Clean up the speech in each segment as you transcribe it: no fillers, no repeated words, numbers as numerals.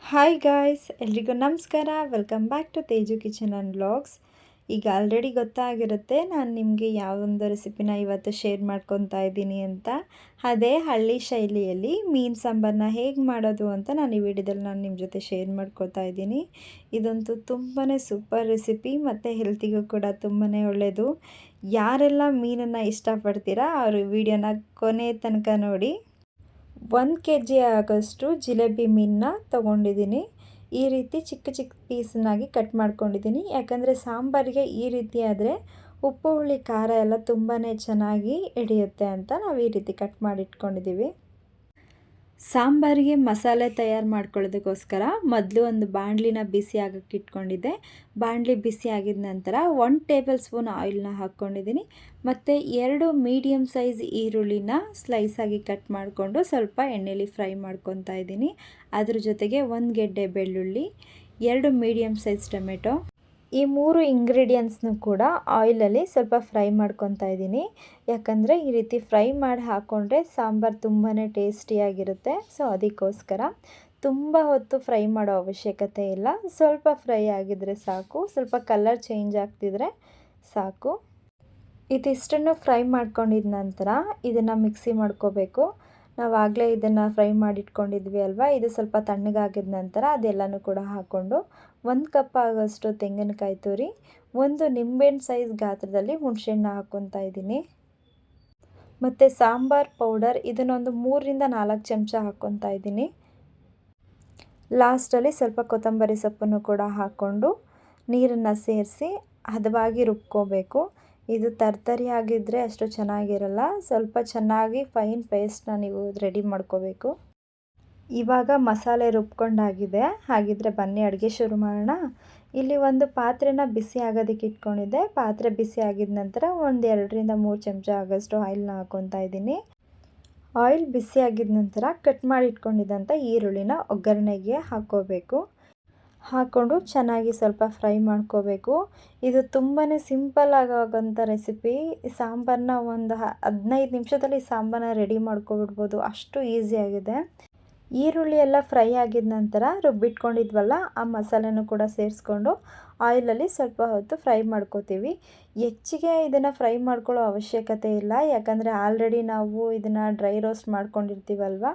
Hi guys, ಎಲ್ರಿಗೂ ನಮಸ್ಕಾರ. Welcome back to Teju kitchen and vlogs. ಈಗ ಆಲ್ರೆಡಿ ಗೊತ್ತಾಗಿರುತ್ತೆ ನಾನು ನಿಮಗೆ ಯಾವೊಂದು ರೆಸಿಪಿನ ಇವತ್ತು ಶೇರ್ ಮಾಡ್ಕೊತಾ ಇದ್ದೀನಿ ಅಂತ. ಅದೇ ಹಳ್ಳಿ ಶೈಲಿಯಲ್ಲಿ ಮೀನು ಸಾಂಬಾರನ್ನ ಹೇಗೆ ಮಾಡೋದು ಅಂತ ನಾನು ಈ ವಿಡಿಯೋದಲ್ಲಿ ನಿಮ್ಮ ಜೊತೆ ಶೇರ್ ಮಾಡ್ಕೊತಾ ಇದ್ದೀನಿ. ಇದಂತೂ ತುಂಬಾ ಸೂಪರ್ ರೆಸಿಪಿ ಮತ್ತು ಹೆಲ್ತಿಗೂ ಕೂಡ ತುಂಬಾ ಒಳ್ಳೆಯದು. ಯಾರೆಲ್ಲ ಮೀನನ್ನು ಇಷ್ಟಪಡ್ತೀರಾ ಅವರು ವಿಡಿಯೋನ ಕೊನೆ ತನಕ ನೋಡಿ. 1 kg ಆಗೋಷ್ಟು ಜಿಲೇಬಿ ಮೀನನ್ನ ತೊಗೊಂಡಿದ್ದೀನಿ. ಈ ರೀತಿ ಚಿಕ್ಕ ಚಿಕ್ಕ ಪೀಸನ್ನಾಗಿ ಕಟ್ ಮಾಡ್ಕೊಂಡಿದ್ದೀನಿ. ಯಾಕಂದರೆ ಸಾಂಬಾರಿಗೆ ಈ ರೀತಿ ಆದರೆ ಉಪ್ಪು ಹುಳಿ ಖಾರ ಎಲ್ಲ ತುಂಬಾ ಚೆನ್ನಾಗಿ ಹಿಡಿಯುತ್ತೆ ಅಂತ ನಾವು ಈ ರೀತಿ ಕಟ್ ಮಾಡಿ ಇಟ್ಕೊಂಡಿದ್ದೀವಿ. ಸಾಂಬಾರಿಗೆ ಮಸಾಲೆ ತಯಾರು ಮಾಡ್ಕೊಳ್ಳೋದಕ್ಕೋಸ್ಕರ ಮೊದಲು ಒಂದು ಬಾಣಲಿನ ಬಿಸಿ ಆಗೋಕ್ಕೆ ಇಟ್ಕೊಂಡಿದ್ದೆ. ಬಾಣಲಿ ಬಿಸಿ ಆಗಿದ ನಂತರ 1 ಟೇಬಲ್ ಸ್ಪೂನ್ ಆಯಿಲ್ನ ಹಾಕ್ಕೊಂಡಿದ್ದೀನಿ. ಮತ್ತು 2 ಮೀಡಿಯಮ್ ಸೈಜ್ ಈರುಳ್ಳಿನ ಸ್ಲೈಸಾಗಿ ಕಟ್ ಮಾಡಿಕೊಂಡು ಸ್ವಲ್ಪ ಎಣ್ಣೆಲಿ ಫ್ರೈ ಮಾಡ್ಕೊತಾ ಇದ್ದೀನಿ. ಅದ್ರ ಜೊತೆಗೆ 1 ಗೆಡ್ಡೆ ಬೆಳ್ಳುಳ್ಳಿ, 2 ಮೀಡಿಯಮ್ ಸೈಜ್ ಟೊಮೆಟೊ, ಈ 3 ಇಂಗ್ರೀಡಿಯೆಂಟ್ಸ್ನು ಕೂಡ ಆಯಿಲಲ್ಲಿ ಸ್ವಲ್ಪ ಫ್ರೈ ಮಾಡ್ಕೊತಾ ಇದ್ದೀನಿ. ಯಾಕಂದರೆ ಈ ರೀತಿ ಫ್ರೈ ಮಾಡಿ ಹಾಕ್ಕೊಂಡ್ರೆ ಸಾಂಬಾರು ತುಂಬಾ ಟೇಸ್ಟಿಯಾಗಿರುತ್ತೆ. ಸೊ ಅದಕ್ಕೋಸ್ಕರ ತುಂಬ ಹೊತ್ತು ಫ್ರೈ ಮಾಡೋ ಅವಶ್ಯಕತೆ ಇಲ್ಲ. ಸ್ವಲ್ಪ ಫ್ರೈ ಆಗಿದ್ರೆ ಸಾಕು, ಸ್ವಲ್ಪ ಕಲರ್ ಚೇಂಜ್ ಆಗ್ತಿದ್ರೆ ಸಾಕು. ಇದಿಷ್ಟನ್ನು ಫ್ರೈ ಮಾಡ್ಕೊಂಡಿದ ನಂತರ ಇದನ್ನು ಮಿಕ್ಸಿ ಮಾಡ್ಕೋಬೇಕು. ನಾವಾಗಲೇ ಇದನ್ನು ಫ್ರೈ ಮಾಡಿಟ್ಕೊಂಡಿದ್ವಿ ಅಲ್ವಾ, ಇದು ಸ್ವಲ್ಪ ತಣ್ಣಗಾಗಿದ ನಂತರ ಅದೆಲ್ಲನೂ ಕೂಡ ಹಾಕ್ಕೊಂಡು 1 ಕಪ್ ಆಗೋಷ್ಟು ತೆಂಗಿನಕಾಯಿ ತುರಿ, 1 ನಿಂಬೆಹಣ್ಣು ಸೈಜ್ ಗಾತ್ರದಲ್ಲಿ ಹುಣಸೆಹಣ್ಣು ಹಾಕ್ಕೊತಾ ಇದ್ದೀನಿ. ಮತ್ತು ಸಾಂಬಾರ್ ಪೌಡರ್ ಇದನ್ನೊಂದು 3 ರಿಂದ 4 ಚಮಚ ಹಾಕ್ಕೊತಾ ಇದ್ದೀನಿ. ಲಾಸ್ಟಲ್ಲಿ ಸ್ವಲ್ಪ ಕೊತ್ತಂಬರಿ ಸೊಪ್ಪನ್ನು ಕೂಡ ಹಾಕ್ಕೊಂಡು ನೀರನ್ನು ಸೇರಿಸಿ ಹದವಾಗಿ ರುಬ್ಕೋಬೇಕು. ಇದು ತರ್ತರಿ ಆಗಿದ್ದರೆ ಅಷ್ಟು ಚೆನ್ನಾಗಿರಲ್ಲ. ಸ್ವಲ್ಪ ಚೆನ್ನಾಗಿ ಫೈನ್ ಪೇಸ್ಟ್ನ ನೀವು ರೆಡಿ ಮಾಡ್ಕೋಬೇಕು. ಇವಾಗ ಮಸಾಲೆ ರುಬ್ಕೊಂಡಾಗಿದೆ. ಹಾಗಿದ್ರೆ ಬನ್ನಿ ಅಡುಗೆ ಶುರು ಮಾಡೋಣ. ಇಲ್ಲಿ ಒಂದು ಪಾತ್ರೆನ ಬಿಸಿ ಆಗೋದಕ್ಕೆ ಇಟ್ಕೊಂಡಿದ್ದೆ. ಪಾತ್ರೆ ಬಿಸಿ ಆಗಿದ ನಂತರ ಒಂದು 2 ರಿಂದ 3 ಚಮಚ ಆಗೋಷ್ಟು ಆಯಿಲ್ನ ಹಾಕ್ಕೊತಾ ಇದ್ದೀನಿ. ಆಯಿಲ್ ಬಿಸಿ ಆಗಿದ ನಂತರ ಕಟ್ ಮಾಡಿ ಇಟ್ಕೊಂಡಿದ್ದಂಥ ಈರುಳ್ಳಿನ ಒಗ್ಗರಣೆಗೆ ಹಾಕ್ಕೋಬೇಕು. ಹಾಕ್ಕೊಂಡು ಚೆನ್ನಾಗಿ ಸ್ವಲ್ಪ ಫ್ರೈ ಮಾಡ್ಕೋಬೇಕು. ಇದು ತುಂಬಾ ಸಿಂಪಲ್ ಆಗೋಂಥ ರೆಸಿಪಿ. ಸಾಂಬಾರನ್ನ ಒಂದು 15 ನಿಮಿಷದಲ್ಲಿ ಸಾಂಬಾರನ್ನ ರೆಡಿ ಮಾಡ್ಕೊಬಿಡ್ಬೋದು, ಅಷ್ಟು ಈಸಿಯಾಗಿದೆ. ಈರುಳ್ಳಿ ಎಲ್ಲ ಫ್ರೈ ಆಗಿದ ನಂತರ ರುಬ್ಬಿಟ್ಕೊಂಡಿದ್ವಲ್ಲ ಆ ಮಸಾಲೆನೂ ಕೂಡ ಸೇರಿಸ್ಕೊಂಡು ಆಯಿಲಲ್ಲಿ ಸ್ವಲ್ಪ ಹೊತ್ತು ಫ್ರೈ ಮಾಡ್ಕೋತೀವಿ. ಹೆಚ್ಚಿಗೆ ಇದನ್ನು ಫ್ರೈ ಮಾಡ್ಕೊಳ್ಳೋ ಅವಶ್ಯಕತೆ ಇಲ್ಲ. ಯಾಕಂದರೆ ಆಲ್ರೆಡಿ ನಾವು ಇದನ್ನು ಡ್ರೈ ರೋಸ್ಟ್ ಮಾಡ್ಕೊಂಡಿರ್ತೀವಲ್ವ.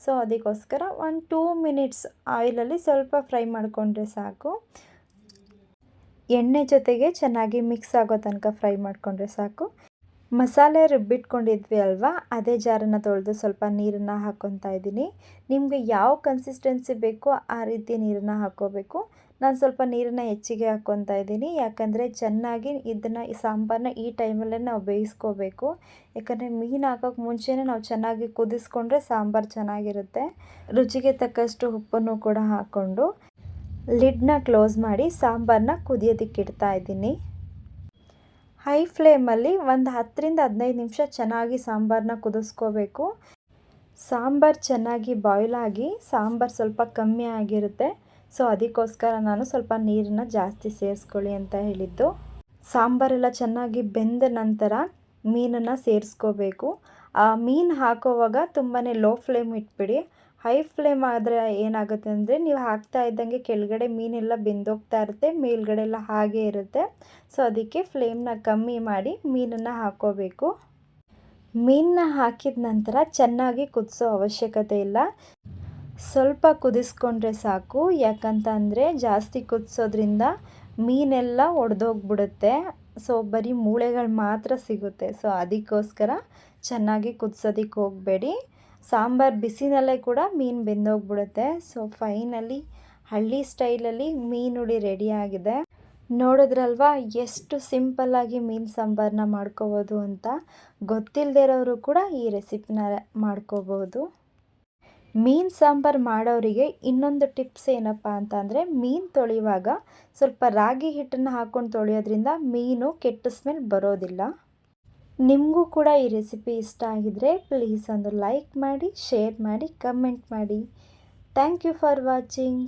ಸೊ ಅದಕ್ಕೋಸ್ಕರ 1-2 ಮಿನಿಟ್ಸ್ ಆಯಿಲಲ್ಲಿ ಸ್ವಲ್ಪ ಫ್ರೈ ಮಾಡಿಕೊಂಡ್ರೆ ಸಾಕು. ಎಣ್ಣೆ ಜೊತೆಗೆ ಚೆನ್ನಾಗಿ ಮಿಕ್ಸ್ ಆಗೋ ತನಕ ಫ್ರೈ ಮಾಡಿಕೊಂಡ್ರೆ ಸಾಕು. ಮಸಾಲೆ ರುಬ್ಬಿಟ್ಕೊಂಡಿದ್ವಿ ಅಲ್ವಾ, ಅದೇ ಜಾರನ್ನು ತೊಳೆದು ಸ್ವಲ್ಪ ನೀರನ್ನು ಹಾಕ್ಕೊತಾ ಇದ್ದೀನಿ. ನಿಮಗೆ ಯಾವ ಕನ್ಸಿಸ್ಟೆನ್ಸಿ ಬೇಕೋ ಆ ರೀತಿ ನೀರನ್ನು ಹಾಕ್ಕೋಬೇಕು. ನಾನು ಸ್ವಲ್ಪ ನೀರನ್ನು ಹೆಚ್ಚಿಗೆ ಹಾಕ್ಕೊತಾ ಇದ್ದೀನಿ. ಯಾಕಂದರೆ ಚೆನ್ನಾಗಿ ಈ ಸಾಂಬಾರನ್ನ ಈ ಟೈಮಲ್ಲೇ ನಾವು ಬೇಯಿಸ್ಕೋಬೇಕು. ಯಾಕಂದರೆ ಮೀನು ಹಾಕೋಕ್ಕೆ ಮುಂಚೆನೇ ನಾವು ಚೆನ್ನಾಗಿ ಕುದಿಸ್ಕೊಂಡ್ರೆ ಸಾಂಬಾರು ಚೆನ್ನಾಗಿರುತ್ತೆ. ರುಚಿಗೆ ತಕ್ಕಷ್ಟು ಉಪ್ಪನ್ನು ಕೂಡ ಹಾಕ್ಕೊಂಡು ಲಿಡ್ನ ಕ್ಲೋಸ್ ಮಾಡಿ ಸಾಂಬಾರನ್ನ ಕುದಿಯೋದಕ್ಕೆ ಇಡ್ತಾ ಇದ್ದೀನಿ. ಹೈ ಫ್ಲೇಮಲ್ಲಿ ಒಂದು 10 ರಿಂದ 15 ನಿಮಿಷ ಚೆನ್ನಾಗಿ ಸಾಂಬಾರನ್ನ ಕುದಿಸ್ಕೋಬೇಕು. ಸಾಂಬಾರು ಚೆನ್ನಾಗಿ ಬಾಯ್ಲ್ ಆಗಿ ಸಾಂಬಾರು ಸ್ವಲ್ಪ ಕಮ್ಮಿ ಆಗಿರುತ್ತೆ. ಸೊ ಅದಕ್ಕೋಸ್ಕರ ನಾನು ಸ್ವಲ್ಪ ನೀರನ್ನು ಜಾಸ್ತಿ ಸೇರಿಸ್ಕೊಳ್ಳಿ ಅಂತ ಹೇಳಿದ್ದು. ಸಾಂಬಾರೆಲ್ಲ ಚೆನ್ನಾಗಿ ಬೆಂದ ನಂತರ ಮೀನನ್ನು ಸೇರಿಸ್ಕೋಬೇಕು. ಆ ಮೀನು ಹಾಕೋವಾಗ ತುಂಬಾ ಲೋ ಫ್ಲೇಮ್ ಇಟ್ಬಿಡಿ. ಹೈ ಫ್ಲೇಮ್ ಆದರೆ ಏನಾಗುತ್ತೆ ಅಂದರೆ ನೀವು ಹಾಕ್ತಾ ಇದ್ದಂಗೆ ಕೆಳಗಡೆ ಮೀನೆಲ್ಲ ಬೆಂದೋಗ್ತಾ ಇರುತ್ತೆ, ಮೇಲ್ಗಡೆ ಎಲ್ಲ ಹಾಗೇ ಇರುತ್ತೆ. ಸೊ ಅದಕ್ಕೆ ಫ್ಲೇಮ್ನ ಕಮ್ಮಿ ಮಾಡಿ ಮೀನನ್ನು ಹಾಕ್ಕೋಬೇಕು. ಮೀನನ್ನ ಹಾಕಿದ ನಂತರ ಚೆನ್ನಾಗಿ ಕುದಿಸೋ ಅವಶ್ಯಕತೆ ಇಲ್ಲ. ಸ್ವಲ್ಪ ಕುದಿಸ್ಕೊಂಡ್ರೆ ಸಾಕು. ಯಾಕಂತಂದರೆ ಜಾಸ್ತಿ ಕುದಿಸೋದ್ರಿಂದ ಮೀನೆಲ್ಲ ಒಡೆದೋಗ್ಬಿಡುತ್ತೆ. ಸೊ ಬರೀ ಮೂಳೆಗಳು ಮಾತ್ರ ಸಿಗುತ್ತೆ. ಸೊ ಅದಕ್ಕೋಸ್ಕರ ಚೆನ್ನಾಗಿ ಕುದಿಸೋದಕ್ಕೆ ಹೋಗಬೇಡಿ. ಸಾಂಬಾರು ಬಿಸಿನಲ್ಲೇ ಕೂಡ ಮೀನು ಬೆಂದೋಗ್ಬಿಡುತ್ತೆ. ಸೊ ಫೈನಲಿ ಹಳ್ಳಿ ಸ್ಟೈಲಲ್ಲಿ ಮೀನು ಹುಳಿ ರೆಡಿಯಾಗಿದೆ. ನೋಡಿದ್ರಲ್ವಾ ಎಷ್ಟು ಸಿಂಪಲ್ಲಾಗಿ ಮೀನು ಸಾಂಬಾರನ್ನ ಮಾಡ್ಕೋಬೋದು ಅಂತ. ಗೊತ್ತಿಲ್ಲದೆ ಇರೋರು ಕೂಡ ಈ ರೆಸಿಪಿನ ಮಾಡ್ಕೋಬೋದು. ಮೀನು ಸಾಂಬಾರು ಮಾಡೋರಿಗೆ ಇನ್ನೊಂದು ಟಿಪ್ಸ್ ಏನಪ್ಪ ಅಂತಂದರೆ, ಮೀನು ತೊಳೆಯುವಾಗ ಸ್ವಲ್ಪ ರಾಗಿ ಹಿಟ್ಟನ್ನು ಹಾಕ್ಕೊಂಡು ತೊಳೆಯೋದ್ರಿಂದ ಮೀನು ಕೆಟ್ಟ ಸ್ಮೆಲ್ ಬರೋದಿಲ್ಲ. ನಿಮಗೂ ಕೂಡ ಈ ರೆಸಿಪಿ ಇಷ್ಟ ಆಗಿದರೆ ಪ್ಲೀಸ್ ಒಂದು ಲೈಕ್ ಮಾಡಿ, ಶೇರ್ ಮಾಡಿ, ಕಮೆಂಟ್ ಮಾಡಿ. Thank you for watching.